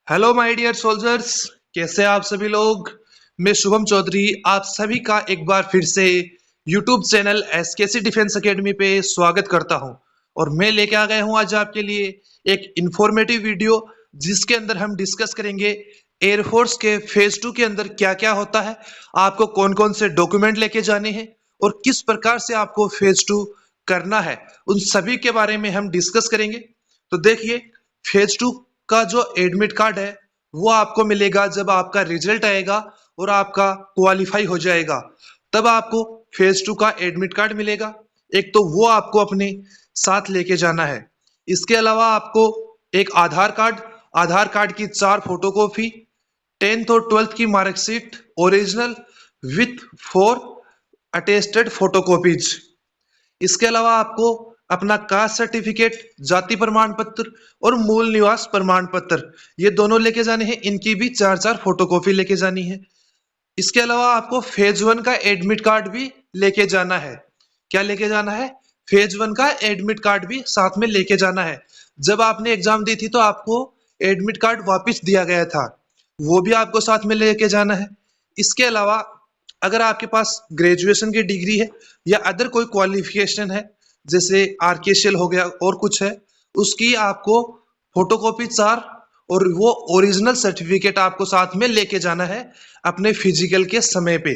Hello my dear soldiers, कैसे आप सभी लोग। मैं शुभम चौधरी आप सभी का एक बार फिर से YouTube channel SKC defence academy पे स्वागत करता हूं। और मैं लेके आ गया हूं आज आपके लिए एक इंफॉर्मेटिव वीडियो, जिसके अंदर हम डिस्कस करेंगे एयरफोर्स के फेज 2 के अंदर क्या क्या होता है, आपको कौन कौन से डॉक्यूमेंट लेके जाने हैं और किस प्रकार से आपको फेज 2 करना है, उन सभी के बारे में हम डिस्कस करेंगे। तो देखिए, फेज 2 का जो एडमिट कार्ड है वो आपको मिलेगा जब आपका रिजल्ट आएगा और आपका क्वालिफाई हो जाएगा, तब आपको फेज 2 का एडमिट कार्ड मिलेगा। एक तो वो आपको अपने साथ लेके जाना है। इसके अलावा आपको एक आधार कार्ड की 4 फोटोकॉपी, 10th और 12th की marksheet original with 4 attested photocopies. इसके अलावा आपको अपना कास्ट सर्टिफिकेट, जाति प्रमाण पत्र और मूल निवास प्रमाण पत्र, ये दोनों लेके जाने हैं। इनकी भी 4-4 फोटोकॉपी लेके जानी है। इसके अलावा आपको फेज 1 का एडमिट कार्ड भी लेके जाना है। क्या लेके जाना है? फेज 1 का एडमिट कार्ड भी साथ में लेके जाना है। जब आपने एग्जाम दी थी तो आपको एडमिट कार्ड वापस दिया गया था, वो भी आपको साथ में लेके जाना है। इसके अलावा अगर आपके पास ग्रेजुएशन की डिग्री है या अदर कोई क्वालिफिकेशन है, जैसे आरकेएल हो गया और कुछ है, उसकी आपको फोटोकॉपी 4 और वो ओरिजिनल सर्टिफिकेट आपको साथ में लेके जाना है अपने फिजिकल के समय पे।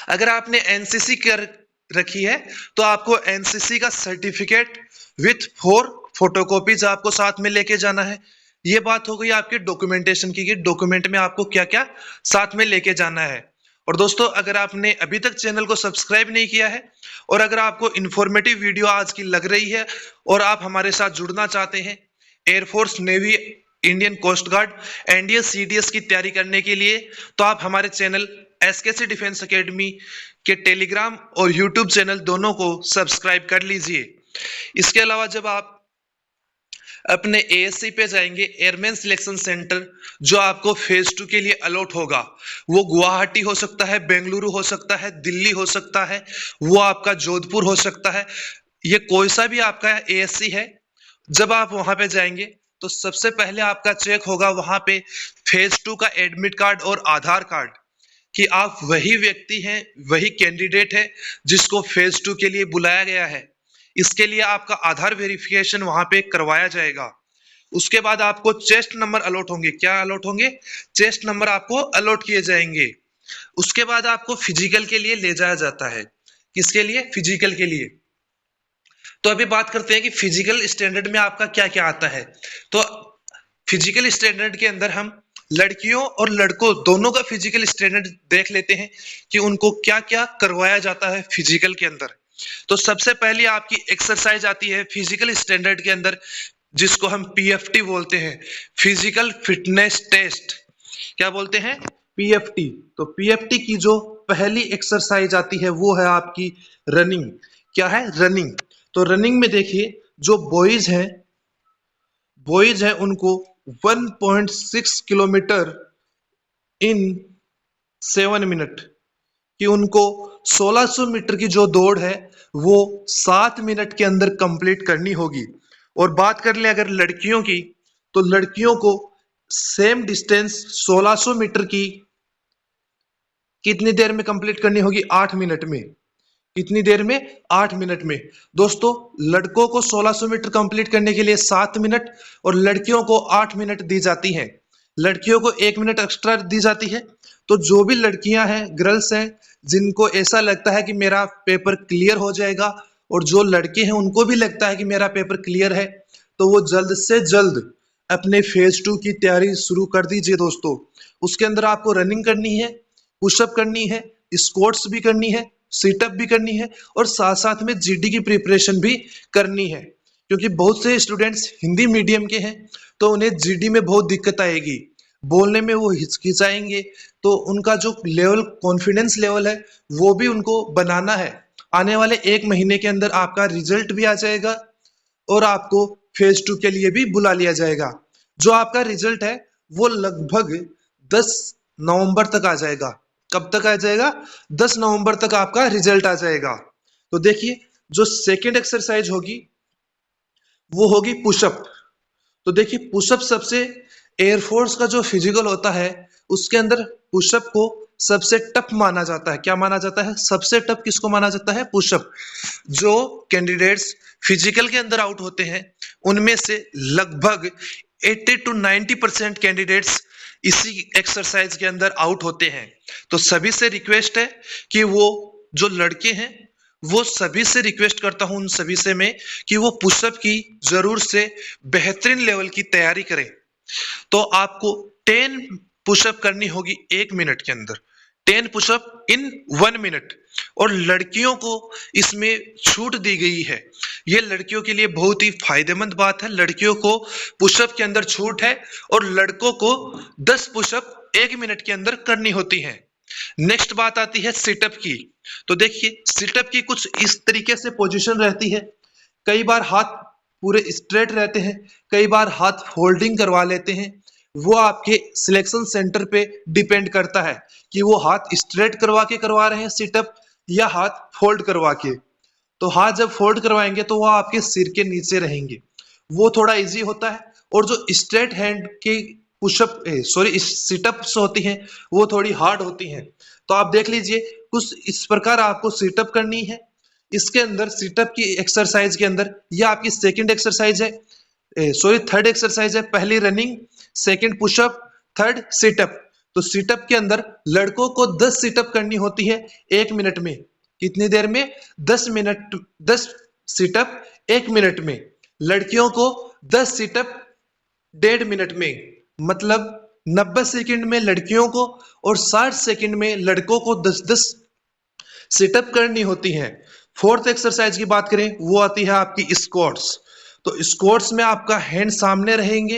अगर आपने एनसीसी कर रखी है तो आपको एनसीसी का सर्टिफिकेट विथ 4 फोटोकॉपीज आपको साथ में लेके जाना है। ये बात हो गई आपके डॉक्यूमेंटेशन की कि डॉक्यूमेंट में आपको क्या क्या साथ में लेके जाना है। और दोस्तों, अगर आपने अभी तक चैनल को सब्सक्राइब नहीं किया है और अगर आपको इंफॉर्मेटिव वीडियो आज की लग रही है और आप हमारे साथ जुड़ना चाहते हैं air force, navy, Indian coast guard, NDS, CDS की तैयारी करने के लिए, तो आप हमारे चैनल एसकेसी डिफेंस एकेडमी के टेलीग्राम और यूट्यूब चैनल दोनों को सब्सक्राइब कर लीजिए। इसके अलावा जब आप अपने एएससी पे जाएंगे, एयरमैन सिलेक्शन सेंटर, जो आपको फेज 2 के लिए अलॉट होगा, वो गुवाहाटी हो सकता है, बेंगलुरु हो सकता है, दिल्ली हो सकता है, वो आपका जोधपुर हो सकता है, ये कोई सा भी आपका एएससी है। जब आप वहां पे जाएंगे तो सबसे पहले आपका चेक होगा वहां पे फेज 2 का एडमिट कार्ड और आधार कार्ड, कि आप वही व्यक्ति हैं, वही कैंडिडेट है जिसको फेज 2 के लिए बुलाया गया है। इसके लिए आपका आधार वेरिफिकेशन वहां पे करवाया जाएगा। उसके बाद आपको चेस्ट नंबर अलॉट होंगे। क्या अलॉट होंगे? चेस्ट नंबर आपको अलॉट किए जाएंगे। उसके बाद आपको फिजिकल के लिए ले जाया जाता है। किसके लिए? फिजिकल के लिए। तो अभी बात करते हैं कि फिजिकल स्टैंडर्ड में आपका क्या क्या आता है। तो फिजिकल स्टैंडर्ड के अंदर हम लड़कियों और लड़कों दोनों का फिजिकल स्टैंडर्ड देख लेते हैं कि उनको क्या क्या करवाया जाता है फिजिकल के अंदर। तो सबसे पहले आपकी एक्सरसाइज आती है फिजिकल स्टैंडर्ड के अंदर, जिसको हम पीएफटी बोलते हैं, फिजिकल फिटनेस टेस्ट। क्या बोलते हैं? पीएफटी। तो पीएफटी की जो पहली एक्सरसाइज आती है वो है आपकी रनिंग। क्या है? रनिंग। तो रनिंग में देखिए, जो बॉयज हैं उनको 1.6 किलोमीटर इन 7 मिनट कि उनको 1600 मीटर की जो दौड़ है वो 7 मिनट के अंदर कंप्लीट करनी होगी। और बात कर लें अगर लड़कियों की, तो लड़कियों को सेम डिस्टेंस 1600 मीटर की कितनी देर में कंप्लीट करनी होगी? 8 मिनट में। कितनी देर में? 8 मिनट में। दोस्तों, लड़कों को 1600 मीटर कंप्लीट करने के लिए 7 मिनट और लड़कियों को 8 मिनट दी जाती हैं। लड़कियों को 1 मिनट एक्स्ट्रा दी जाती है। तो जो भी लड़कियां हैं, गर्ल्स हैं, जिनको ऐसा लगता है कि मेरा पेपर क्लियर हो जाएगा, और जो लड़के हैं उनको भी लगता है कि मेरा पेपर क्लियर है, तो वो जल्द से जल्द अपने फेज 2 की तैयारी शुरू कर दीजिए दोस्तों। उसके अंदर आपको रनिंग करनी है, पुशअप करनी है, स्क्वाट्स भी करनी है, सीटअप भी करनी है और साथ साथ में जीडी की प्रिपरेशन भी करनी है। क्योंकि बहुत से स्टूडेंट्स हिंदी मीडियम के हैं तो उन्हें जीडी में बहुत दिक्कत आएगी, बोलने में वो हिचकिचाएंगे। तो उनका जो लेवल, कॉन्फिडेंस लेवल है, वो भी उनको बनाना है। आने वाले 1 महीने के अंदर आपका रिजल्ट भी आ जाएगा और आपको फेज 2 के लिए भी बुला लिया जाएगा। जो आपका रिजल्ट है वो लगभग 10 नवंबर तक आ जाएगा। कब तक आ जाएगा? 10 नवंबर तक आपका रिजल्ट आ जाएगा। तो देखिए, जो सेकेंड एक्सरसाइज होगी वो होगी पुशअप। तो देखिए, पुशअप सबसे एयरफोर्स का जो फिजिकल होता है उसके अंदर पुशअप को सबसे टफ माना जाता है। क्या माना जाता है? सबसे टफ किसको माना जाता है? पुशअप। जो कैंडिडेट्स फिजिकल के अंदर आउट होते हैं उनमें से लगभग 80 to 90% कैंडिडेट्स इसी एक्सरसाइज के अंदर आउट होते हैं। तो सभी से रिक्वेस्ट है कि वो जो लड़के हैं वो सभी से रिक्वेस्ट करता हूं उन सभी से मैं कि वो पुशअप की जरूर से बेहतरीन लेवल की तैयारी करें। तो आपको 10 पुशअप करनी होगी 1 मिनट के अंदर, 10 पुशअप इन 1 मिनट। और लड़कियों को इसमें छूट दी गई है, ये लड़कियों के लिए बहुत ही फायदेमंद बात है। लड़कियों को पुशअप के अंदर छूट है और लड़कों को 10 पुशअप 1 मिनट के अंदर करनी होती है। नेक्स्ट बात आती है सिटअप की। तो देखिए सिटअप की कुछ इस तरीके से पोजीशन रहती है। कई बार हाथ पूरे स्ट्रेट रहते हैं, कई बार हाथ फोल्डिंग करवा लेते हैं। वो आपके सिलेक्शन सेंटर पे डिपेंड करता है कि वो हाथ स्ट्रेट करवा रहे हैं सिटअप या हाथ फोल्ड करवा के। तो हाथ जब फोल्ड करवाएंगे तो वो आपके सिर के नीचे रहेंगे, वो थोड़ा इजी होता है। और जो स्ट्रेट हैंड की पुशअप सिटअप्स होती हैं वो थोड़ी हार्ड होती हैं। तो आप देख लीजिए कुछ इस प्रकार आपको सिटअप करनी है। इसके अंदर सिटअप की एक्सरसाइज के अंदर ये आपकी सेकंड एक्सरसाइज है, थर्ड एक्सरसाइज है। पहली running, second pushup, third situp. तो सिटअप के अंदर लड़कों को 10 सिटअप करनी होती है 1 मिनट में। कितनी देर में? 10 सिटअप 1 मिनट में। लड़कियों को 10 सिटअप 1.5 मिनट में, मतलब 90 सेकंड में लड़कियों को और 60 सेकंड में लड़कों को 10-10 सिटअप करनी होती है। फोर्थ एक्सरसाइज की बात करें वो आती है आपकी स्क्वाट्स। तो स्क्वाट्स में आपका हैंड सामने रहेंगे,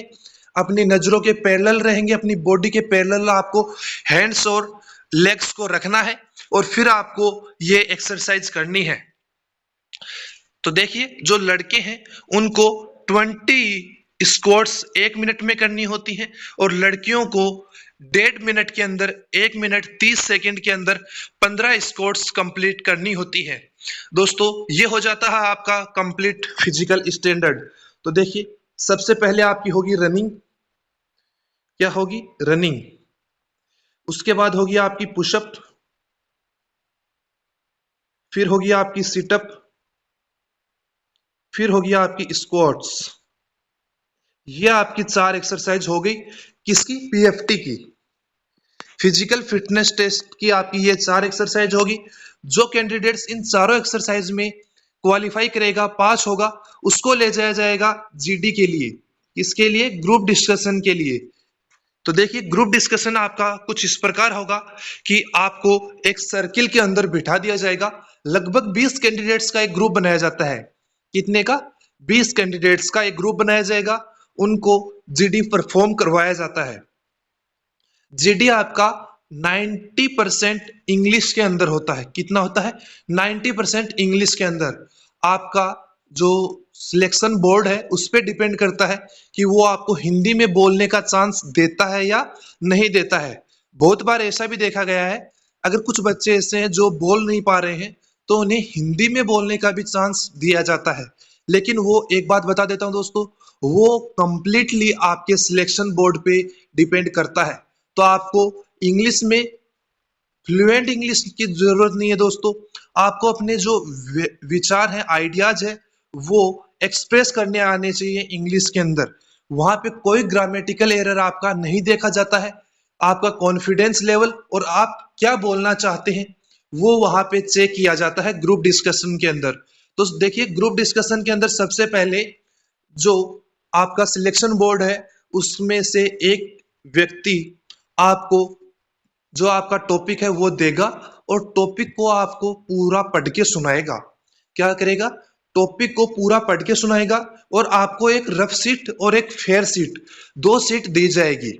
अपनी नजरों के पैरेलल रहेंगे, अपनी बॉडी के पैरेलल आपको हैंड्स और लेग्स को रखना है और फिर आपको ये एक्सरसाइज करनी है। तो देखिए जो लड़के हैं उनको 20 स्क्वाट्स 1 मिनट में करनी होती है और लड़कियों को 1.5 मिनट के अंदर 1 मिनट 30 सेकंड के अंदर 15 स्क्वाट्स कंप्लीट करनी होती है। दोस्तों ये हो जाता है आपका कंप्लीट फिजिकल स्टैंडर्ड। तो देखिए सबसे पहले आपकी होगी रनिंग। क्या होगी? रनिंग। उसके बाद होगी आपकी पुशअप, फिर होगी आपकी सिटअप, फिर होगी आपकी स्क्वाट्स। ये आपकी 4 एक्सरसाइज हो गई किसकी? पीएफटी की, फिजिकल फिटनेस टेस्ट की। आपकी ये 4 एक्सरसाइज होगी। जो कैंडिडेट्स इन चारों एक्सरसाइज में क्वालिफाई करेगा, पास होगा, उसको ले जाया जाएगा जीडी के लिए। इसके लिए ग्रुप डिस्कशन के लिए। तो देखिए ग्रुप डिस्कशन आपका कुछ इस प्रकार होगा कि आपको एक सर्किल के अंदर बिठा दिया जाएगा। लगभग 20 कैंडिडेट्स का एक ग्रुप बनाया जाता है। कितने का? 20 कैंडिडेट्स का एक ग्रुप बनाया जाएगा, उनको जीडी परफॉर्म करवाया जाता है। जीडी आपका 90% इंग्लिश के अंदर होता है। कितना होता है? 90% इंग्लिश के अंदर। आपका जो सिलेक्शन बोर्ड है उस पर डिपेंड करता है कि वो आपको हिंदी में बोलने का चांस देता है या नहीं देता है। बहुत बार ऐसा भी देखा गया है, अगर कुछ बच्चे ऐसे हैं जो बोल नहीं पा रहे हैं तो उन्हें हिंदी में बोलने का भी चांस दिया जाता है। लेकिन वो एक बात बता देता हूं दोस्तों, वो कंप्लीटली आपके सिलेक्शन बोर्ड पे डिपेंड करता है। तो आपको इंग्लिश में फ्लुएंट इंग्लिश की जरूरत नहीं है दोस्तों। आपको अपने जो विचार है, आइडियाज है, वो एक्सप्रेस करने आने चाहिए इंग्लिश के अंदर। वहां पे कोई ग्रामेटिकल एरर आपका नहीं देखा जाता है। आपका कॉन्फिडेंस लेवल और आप क्या बोलना चाहते हैं वो वहां पे चेक किया जाता है ग्रुप डिस्कशन के अंदर। तो देखिए ग्रुप डिस्कशन के अंदर सबसे पहले जो आपका सिलेक्शन बोर्ड है उसमें से एक व्यक्ति आपको जो आपका टॉपिक है वो देगा और टॉपिक को आपको पूरा पढ़ के सुनाएगा। क्या करेगा? टॉपिक को पूरा पढ़ के सुनाएगा और आपको एक रफ सीट और एक फेयर सीट, 2 सीट दी जाएगी।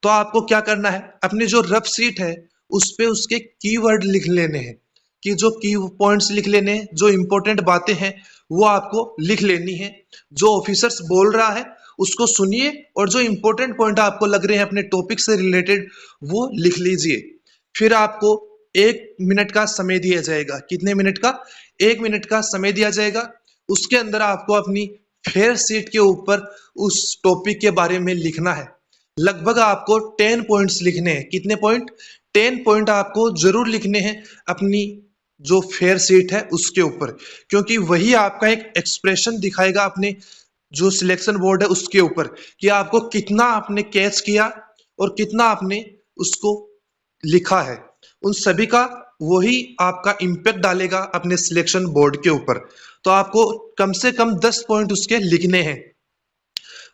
तो आपको क्या करना है? अपनी जो रफ सीट है उस पे उसके कीवर्ड लिख लेने हैं, कि जो की पॉइंट्स लिख लेने हैं, जो इंपॉर्टेंट बातें हैं वो आपको लिख लेनी है। जो ऑफिसर्स बोल रहा है उसको सुनिए और जो इंपॉर्टेंट पॉइंट आपको लग रहे हैं अपने टॉपिक से रिलेटेड वो लिख लीजिए। फिर आपको 1 मिनट का समय दिया जाएगा। कितने मिनट का? 1 मिनट का समय दिया जाएगा। उसके अंदर आपको अपनी फेयर सीट के ऊपर उस टॉपिक के बारे में लिखना है। लगभग आपको 10 पॉइंट्स लिखने हैं। कितने पॉइंट? 10 पॉइंट आपको जरूर लिखने हैं अपनी जो फेयर सीट है उसके ऊपर, क्योंकि वही आपका एक एक्सप्रेशन दिखाएगा अपने जो सिलेक्शन बोर्ड है उसके ऊपर कि आपको कितना आपने कैच किया और कितना आपने उसको लिखा है। उन सभी का वही आपका इम्पैक्ट डालेगा अपने सिलेक्शन बोर्ड के ऊपर। तो आपको कम से कम 10 पॉइंट उसके लिखने हैं।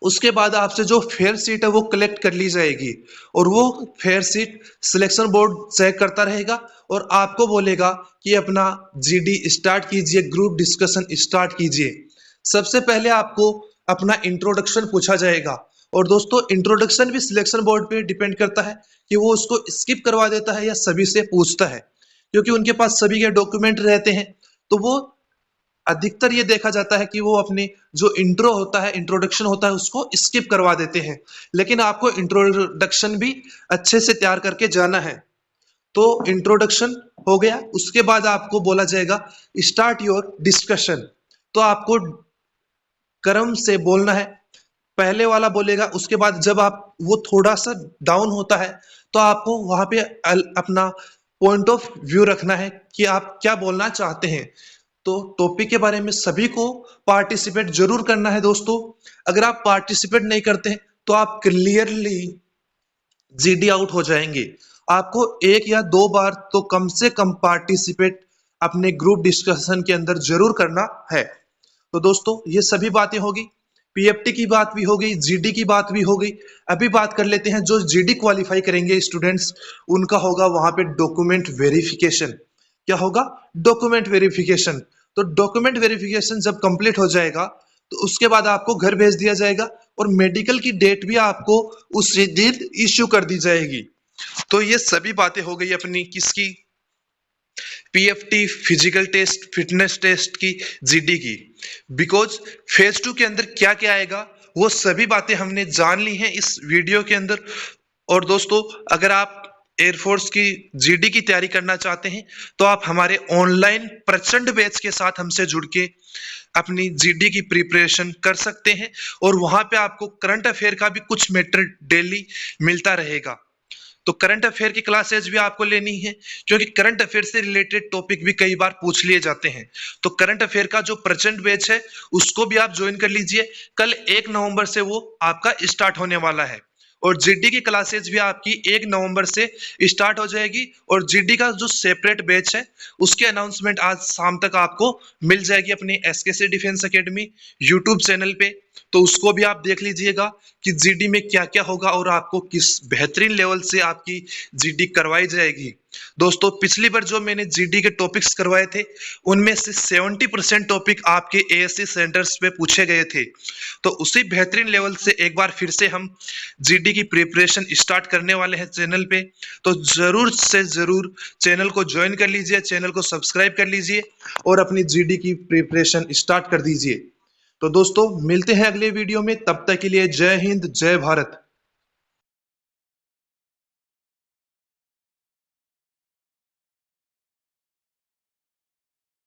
उसके बाद आपसे जो फेयर सीट है वो कलेक्ट कर ली जाएगी और वो फेयर सीट सिलेक्शन बोर्ड चेक करता रहेगा और आपको बोलेगा कि अपना जीडी स्टार्ट कीजिए, ग्रुप डिस्कशन स्टार्ट कीजिए। सबसे पहले आपको अपना इंट्रोडक्शन पूछा जाएगा और दोस्तों इंट्रोडक्शन भी सिलेक्शन बोर्ड पे डिपेंड करता है कि वो उसको स्किप करवा देता है या सभी से पूछता है, क्योंकि उनके पास सभी के डॉक्यूमेंट रहते हैं। तो वो अधिकतर ये देखा जाता है कि वो अपने जो इंट्रो होता है, इंट्रोडक्शन होता है, उसको स्किप करवा देते हैं। लेकिन आपको इंट्रोडक्शन भी अच्छे से तैयार करके जाना है। तो इंट्रोडक्शन हो गया, उसके बाद आपको बोला जाएगा स्टार्ट योर डिस्कशन। तो आपको क्रम से बोलना है। पहले वाला बोलेगा, उसके बाद जब आप वो थोड़ा सा डाउन होता है तो आपको वहां पे अपना पॉइंट ऑफ व्यू रखना है कि आप क्या बोलना चाहते हैं। तो टॉपिक के बारे में सभी को पार्टिसिपेट जरूर करना है दोस्तों। अगर आप पार्टिसिपेट नहीं करते हैं तो आप क्लियरली जीडी आउट हो जाएंगे। आपको एक या दो बार तो कम से कम पार्टिसिपेट अपने ग्रुप डिस्कशन के अंदर जरूर करना है। तो दोस्तों ये सभी बातें होगी, पीएफटी की बात भी हो गई, जीडी की बात भी हो गई। अभी बात कर लेते हैं जो जीडी क्वालिफाई करेंगे स्टूडेंट्स, उनका होगा वहां पे डॉक्यूमेंट वेरिफिकेशन। क्या होगा? Document verification. तो डॉक्यूमेंट वेरिफिकेशन जब कंप्लीट हो जाएगा तो उसके बाद आपको घर भेज दिया जाएगा और मेडिकल की डेट भी आपको उस दिन इश्यू कर दी जाएगी। तो ये सभी बातें हो गई अपनी किसकी? PFT, physical test, fitness test की, जीडी की। बिकॉज फेज 2 के अंदर क्या क्या आएगा वो सभी बातें हमने जान ली हैं इस वीडियो के अंदर। और दोस्तों अगर आप एयरफोर्स की जीडी की तैयारी करना चाहते हैं तो आप हमारे ऑनलाइन प्रचंड बैच के साथ हमसे जुड़ के अपनी जीडी की प्रिपरेशन कर सकते हैं और वहां पे आपको करंट अफेयर का भी कुछ मैटर डेली मिलता रहेगा। तो करंट अफेयर की क्लासेज भी आपको लेनी है, क्योंकि करंट अफेयर से रिलेटेड टॉपिक भी कई बार पूछ लिए जाते हैं। तो करंट अफेयर का जो प्रचंड बैच है उसको भी आप ज्वाइन कर लीजिए। कल 1 नवंबर से वो आपका स्टार्ट होने वाला है और जीडी की क्लासेज भी आपकी 1 नवंबर से स्टार्ट हो जाएगी। और जीडी का जो सेपरेट बैच है उसकी अनाउंसमेंट आज शाम तक आपको मिल जाएगी अपने एसकेसी डिफेंस एकेडमी यूट्यूब चैनल पे। तो उसको भी आप देख लीजिएगा कि जीडी में क्या क्या होगा और आपको किस बेहतरीन लेवल से आपकी जीडी करवाई जाएगी। दोस्तों पिछली बार जो मैंने जीडी के टॉपिक्स करवाए थे उनमें से 70% टॉपिक आपके एएससी सेंटर्स पे पूछे गए थे। तो उसी बेहतरीन लेवल से एक बार फिर से हम जीडी की प्रिपरेशन स्टार्ट करने वाले हैं चैनल पे। तो जरूर से जरूर चैनल को ज्वाइन कर लीजिए, चैनल को सब्सक्राइब कर लीजिए और अपनी जीडी की प्रिपरेशन स्टार्ट कर दीजिए। तो दोस्तों मिलते हैं अगले वीडियो में, तब तक के लिए जय हिंद, जय भारत।